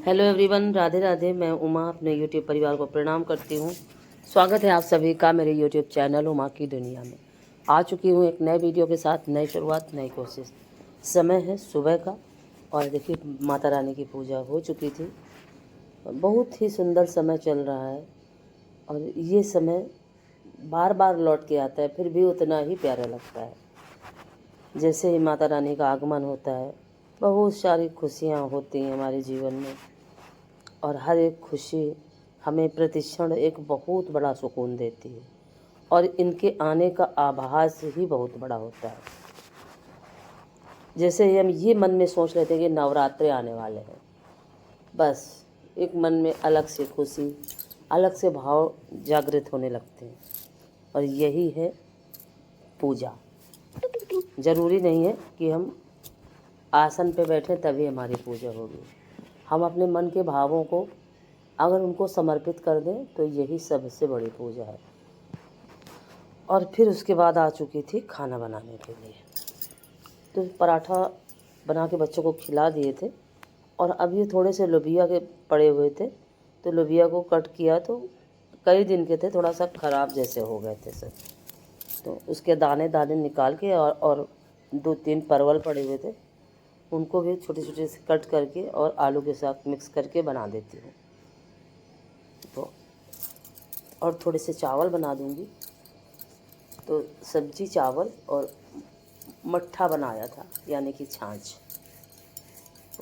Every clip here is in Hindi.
Hello everyone, Radhe Radhe. मैं उमा अपने यूट्यूब परिवार को प्रणाम करती हूँ। स्वागत है आप सभी का मेरे यूट्यूब चैनल उमा की दुनिया में। आ चुकी हूँ एक नए वीडियो के साथ, नई शुरुआत, नई कोशिश। समय है सुबह का और देखिए माता रानी की पूजा हो चुकी थी। बहुत ही सुंदर समय चल रहा है और ये समय बार बार लौट के आता है, फिर भी उतना ही प्यारा लगता है। जैसे ही माता रानी का आगमन होता है, बहुत सारी खुशियाँ होती हैं हमारे जीवन में और हर एक खुशी हमें प्रतिक्षण एक बहुत बड़ा सुकून देती है और इनके आने का आभास ही बहुत बड़ा होता है। जैसे हम ये मन में सोच लेते हैं कि नवरात्रे आने वाले हैं, बस एक मन में अलग से खुशी, अलग से भाव जागृत होने लगते हैं। और यही है पूजा। ज़रूरी नहीं है कि हम आसन पे बैठें तभी हमारी पूजा होगी। हम अपने मन के भावों को अगर उनको समर्पित कर दें तो यही सबसे बड़ी पूजा है। और फिर उसके बाद आ चुकी थी खाना बनाने के लिए। तो पराठा बना के बच्चों को खिला दिए थे और अब ये थोड़े से लोबिया के पड़े हुए थे, तो लोबिया को कट किया तो कई दिन के थे, थोड़ा सा ख़राब जैसे हो गए थे सब। तो उसके दाने दाने निकाल के और 2-3 परवल पड़े हुए थे, उनको भी छोटे छोटे से कट करके और आलू के साथ मिक्स करके बना देती हूँ। तो और थोड़े से चावल बना दूँगी। तो सब्जी, चावल और मट्ठा बनाया था, यानी कि छाछ।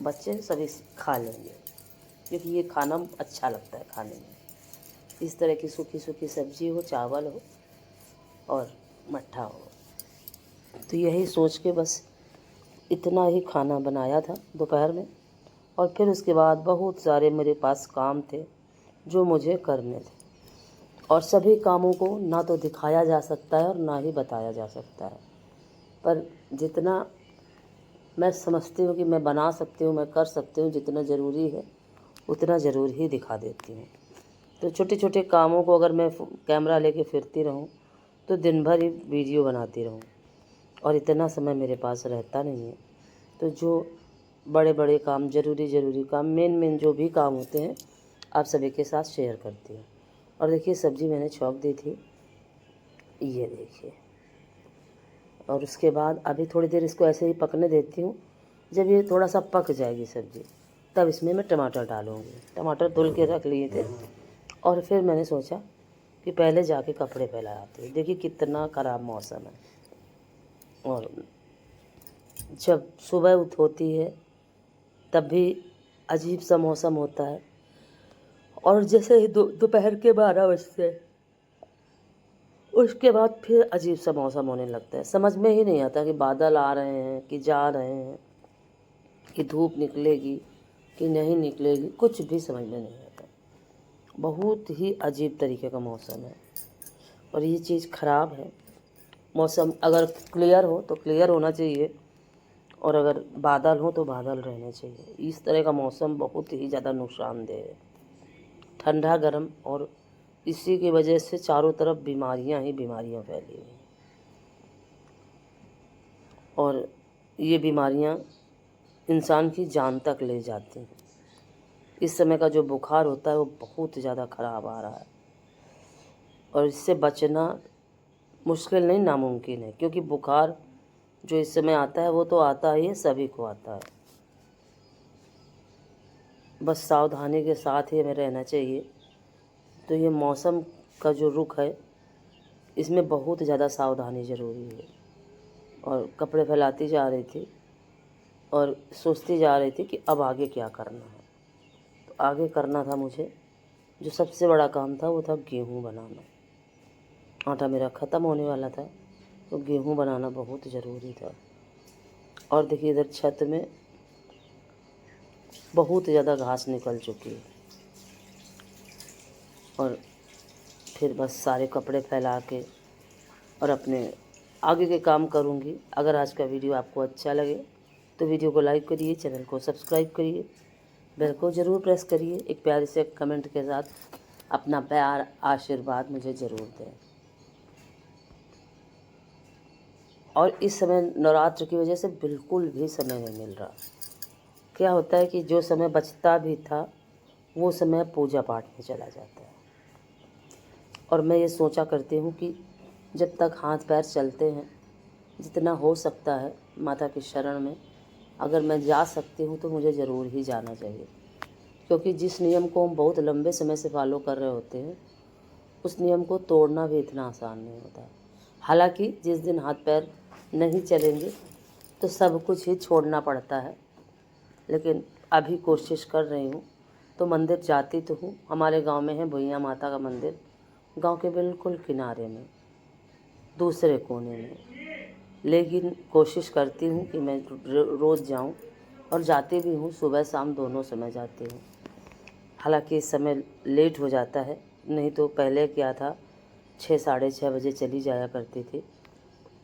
बच्चे सभी खा लेंगे क्योंकि ये खाना अच्छा लगता है खाने में। इस तरह की सूखी सूखी सब्जी हो, चावल हो और मट्ठा हो। तो यही सोच के बस इतना ही खाना बनाया था दोपहर में। और फिर उसके बाद बहुत सारे मेरे पास काम थे जो मुझे करने थे और सभी कामों को ना तो दिखाया जा सकता है और ना ही बताया जा सकता है, पर जितना मैं समझती हूँ कि मैं बना सकती हूँ, मैं कर सकती हूँ, जितना ज़रूरी है उतना ज़रूर ही दिखा देती हूँ। तो छोटे छोटे कामों को अगर मैं कैमरा लेके फिरती रहूँ तो दिन भर ही वीडियो बनाती रहूँ और इतना समय मेरे पास रहता नहीं है। तो जो बड़े बड़े काम, ज़रूरी काम, मेन जो भी काम होते हैं, आप सभी के साथ शेयर करती हूँ। और देखिए सब्ज़ी मैंने छौंक दी थी, ये देखिए। और उसके बाद अभी थोड़ी देर इसको ऐसे ही पकने देती हूँ। जब ये थोड़ा सा पक जाएगी सब्ज़ी, तब इसमें मैं टमाटर डालूँगी। टमाटर धुल के रख लिए थे और फिर मैंने सोचा कि पहले जाके कपड़े फैला आते हैं। देखिए कितना ख़राब मौसम है और जब सुबह होती है तब भी अजीब सा मौसम होता है और जैसे ही दोपहर के 12 बजते उसके बाद फिर अजीब सा मौसम होने लगता है। समझ में ही नहीं आता कि बादल आ रहे हैं कि जा रहे हैं, कि धूप निकलेगी कि नहीं निकलेगी, कुछ भी समझ में नहीं आता। बहुत ही अजीब तरीके का मौसम है और ये चीज़ ख़राब है। मौसम अगर क्लियर हो तो क्लियर होना चाहिए और अगर बादल हो तो बादल रहने चाहिए। इस तरह का मौसम बहुत ही ज़्यादा नुकसानदेह है, ठंडा गर्म, और इसी की वजह से चारों तरफ बीमारियां ही बीमारियां फैली हुई हैं। और ये बीमारियां इंसान की जान तक ले जाती हैं। इस समय का जो बुखार होता है वो बहुत ज़्यादा ख़राब आ रहा है और इससे बचना मुश्किल नहीं, नामुमकिन है, क्योंकि बुखार जो इस समय आता है वो तो आता ही है, सभी को आता है। बस सावधानी के साथ ही हमें रहना चाहिए। तो ये मौसम का जो रुख है इसमें बहुत ज़्यादा सावधानी ज़रूरी है। और कपड़े फैलाती जा रही थी और सोचती जा रही थी कि अब आगे क्या करना है। तो आगे करना था मुझे, जो सबसे बड़ा काम था वो था गेहूँ बनाना। आटा मेरा ख़त्म होने वाला था तो गेहूँ बनाना बहुत ज़रूरी था। और देखिए इधर छत में बहुत ज़्यादा घास निकल चुकी है और फिर बस सारे कपड़े फैला के और अपने आगे के काम करूँगी। अगर आज का वीडियो आपको अच्छा लगे तो वीडियो को लाइक करिए, चैनल को सब्सक्राइब करिए, बेल को ज़रूर प्रेस करिए। एक प्यारे से कमेंट के साथ अपना प्यार, आशीर्वाद मुझे ज़रूर दें। और इस समय नवरात्र की वजह से बिल्कुल भी समय नहीं मिल रहा क्या होता है कि जो समय बचता भी था वो समय पूजा पाठ में चला जाता है। और मैं ये सोचा करती हूँ कि जब तक हाथ पैर चलते हैं, जितना हो सकता है माता की शरण में अगर मैं जा सकती हूँ तो मुझे ज़रूर ही जाना चाहिए, क्योंकि जिस नियम को हम बहुत लंबे समय से फॉलो कर रहे होते हैं उस नियम को तोड़ना भी इतना आसान नहीं होता। हालांकि जिस दिन हाथ पैर नहीं चलेंगे तो सब कुछ ही छोड़ना पड़ता है, लेकिन अभी कोशिश कर रही हूँ। तो मंदिर जाती तो हूँ, हमारे गांव में है भुइयाँ माता का मंदिर, गांव के बिल्कुल किनारे में दूसरे कोने में, लेकिन कोशिश करती हूँ कि मैं रोज़ जाऊँ और जाती भी हूँ, सुबह शाम दोनों समय जाती हूँ। हालांकि इस समय लेट हो जाता है, नहीं तो पहले क्या था 6 साढ़े 6 बजे चली जाया करती थी,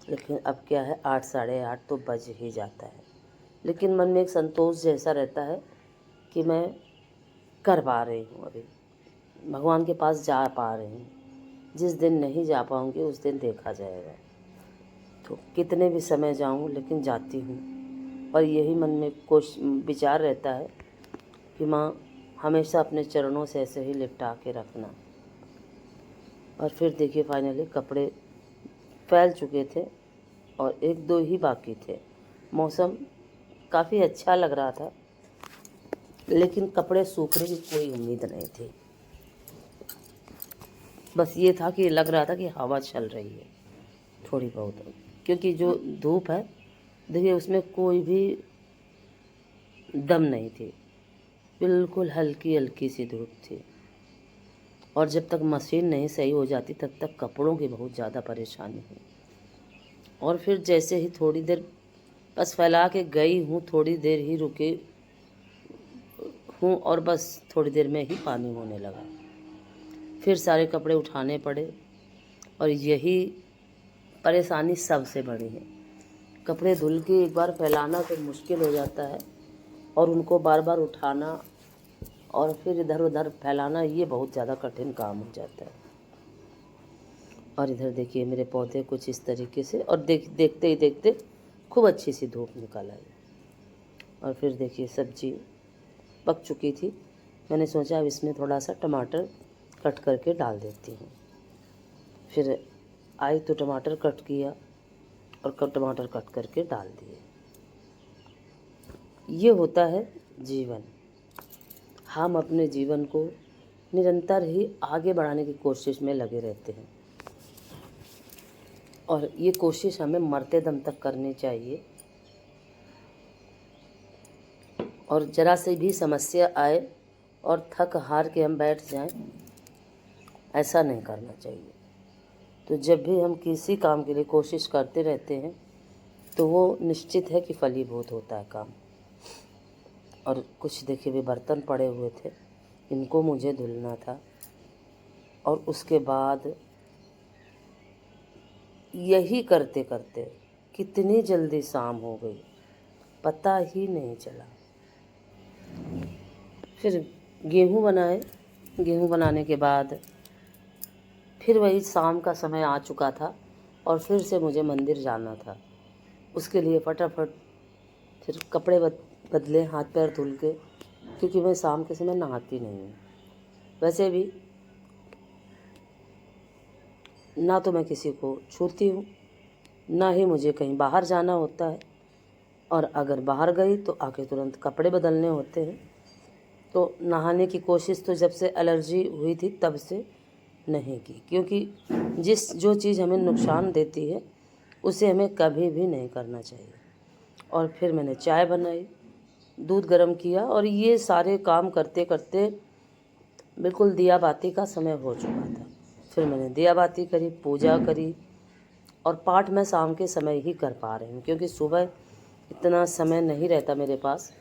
लेकिन अब क्या है 8 साढ़े 8 तो बज ही जाता है। लेकिन मन में एक संतोष जैसा रहता है कि मैं कर पा रही हूँ, अभी भगवान के पास जा पा रही हूँ। जिस दिन नहीं जा पाऊँगी उस दिन देखा जाएगा। तो कितने भी समय जाऊँ लेकिन जाती हूँ, और यही मन में विचार रहता है कि माँ हमेशा अपने चरणों से ऐसे ही लिपटा के रखना। और फिर देखिए फाइनली कपड़े फैल चुके थे और 1-2 ही बाकी थे। मौसम काफ़ी अच्छा लग रहा था, लेकिन कपड़े सूखने की कोई उम्मीद नहीं थी। बस ये था कि लग रहा था कि हवा चल रही है थोड़ी बहुत, क्योंकि जो धूप है देखिए उसमें कोई भी दम नहीं थी, बिल्कुल हल्की हल्की सी धूप थी। और जब तक मशीन नहीं सही हो जाती तब तक कपड़ों की बहुत ज़्यादा परेशानी हुई। और फिर जैसे ही थोड़ी देर बस फैला के गई हूँ, थोड़ी देर ही रुके हूँ और बस थोड़ी देर में ही पानी होने लगा। फिर सारे कपड़े उठाने पड़े, और यही परेशानी सबसे बड़ी है। कपड़े धुल के एक बार फैलाना तो मुश्किल हो जाता है, और उनको बार बार उठाना और फिर इधर उधर फैलाना ये बहुत ज़्यादा कठिन काम हो जाता है। और इधर देखिए मेरे पौधे कुछ इस तरीके से, और देखते ही देखते खूब अच्छी सी धूप निकल आई। और फिर देखिए सब्जी पक चुकी थी, मैंने सोचा अब इसमें थोड़ा सा टमाटर कट करके डाल देती हूँ। फिर आई तो टमाटर कट किया और टमाटर कट करके डाल दिए। ये होता है जीवन। हम अपने जीवन को निरंतर ही आगे बढ़ाने की कोशिश में लगे रहते हैं, और ये कोशिश हमें मरते दम तक करनी चाहिए। और ज़रा से भी समस्या आए और थक हार के हम बैठ जाएं, ऐसा नहीं करना चाहिए। तो जब भी हम किसी काम के लिए कोशिश करते रहते हैं तो वो निश्चित है कि फलीभूत होता है काम। और कुछ देखिए भी बर्तन पड़े हुए थे, इनको मुझे धुलना था, और उसके बाद यही करते करते कितनी जल्दी शाम हो गई पता ही नहीं चला। फिर गेहूँ बनाए, गेहूँ बनाने के बाद फिर वही शाम का समय आ चुका था, और फिर से मुझे मंदिर जाना था। उसके लिए फटाफट फिर कपड़े बदले, हाथ पैर धुल के, क्योंकि मैं शाम के समय नहाती नहीं हूँ। वैसे भी ना तो मैं किसी को छूती हूँ, ना ही मुझे कहीं बाहर जाना होता है, और अगर बाहर गई तो आके तुरंत कपड़े बदलने होते हैं। तो नहाने की कोशिश तो जब से एलर्जी हुई थी तब से नहीं की, क्योंकि जो चीज़ हमें नुकसान देती है उसे हमें कभी भी नहीं करना चाहिए। और फिर मैंने चाय बनाई, दूध गर्म किया, और ये सारे काम करते करते बिल्कुल दिया बाती का समय हो चुका था। फिर मैंने दिया बाती करी, पूजा करी, और पाठ मैं शाम के समय ही कर पा रही हूँ, क्योंकि सुबह इतना समय नहीं रहता मेरे पास,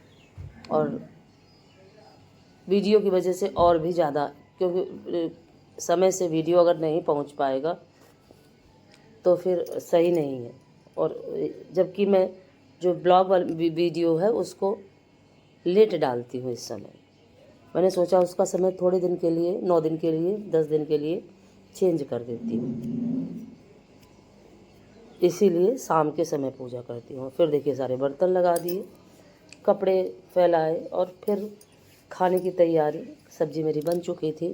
और वीडियो की वजह से और भी ज़्यादा, क्योंकि समय से वीडियो अगर नहीं पहुँच पाएगा तो फिर सही नहीं है। और जबकि मैं जो ब्लॉग वाली वीडियो है उसको लेट डालती हूँ इस समय, मैंने सोचा उसका समय थोड़े दिन के लिए, 9 दिन के लिए, 10 दिन के लिए चेंज कर देती हूँ, इसीलिए शाम के समय पूजा करती हूँ। फिर देखिए सारे बर्तन लगा दिए, कपड़े फैलाए और फिर खाने की तैयारी। सब्ज़ी मेरी बन चुकी थी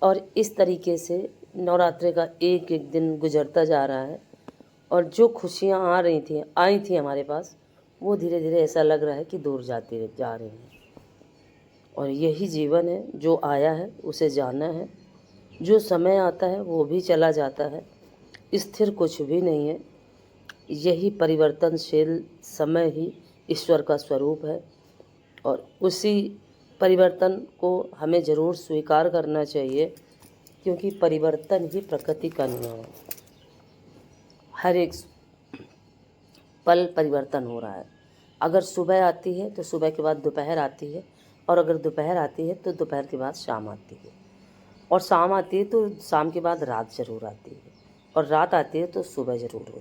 और इस तरीके से नवरात्रि का एक एक दिन गुजरता जा रहा है और जो खुशियाँ आई थी हमारे पास, वो धीरे धीरे ऐसा लग रहा है कि दूर जाती जा रही हैं। और यही जीवन है, जो आया है उसे जाना है, जो समय आता है वो भी चला जाता है, स्थिर कुछ भी नहीं है। यही परिवर्तनशील समय ही ईश्वर का स्वरूप है और उसी परिवर्तन को हमें ज़रूर स्वीकार करना चाहिए, क्योंकि परिवर्तन ही प्रकृति का नियम है। हर एक पल परिवर्तन हो रहा है। अगर सुबह आती है तो सुबह के बाद दोपहर आती है, और अगर दोपहर आती है तो दोपहर के बाद शाम आती है, और शाम आती है तो शाम के बाद रात ज़रूर आती है, और रात आती है तो सुबह ज़रूर होती है।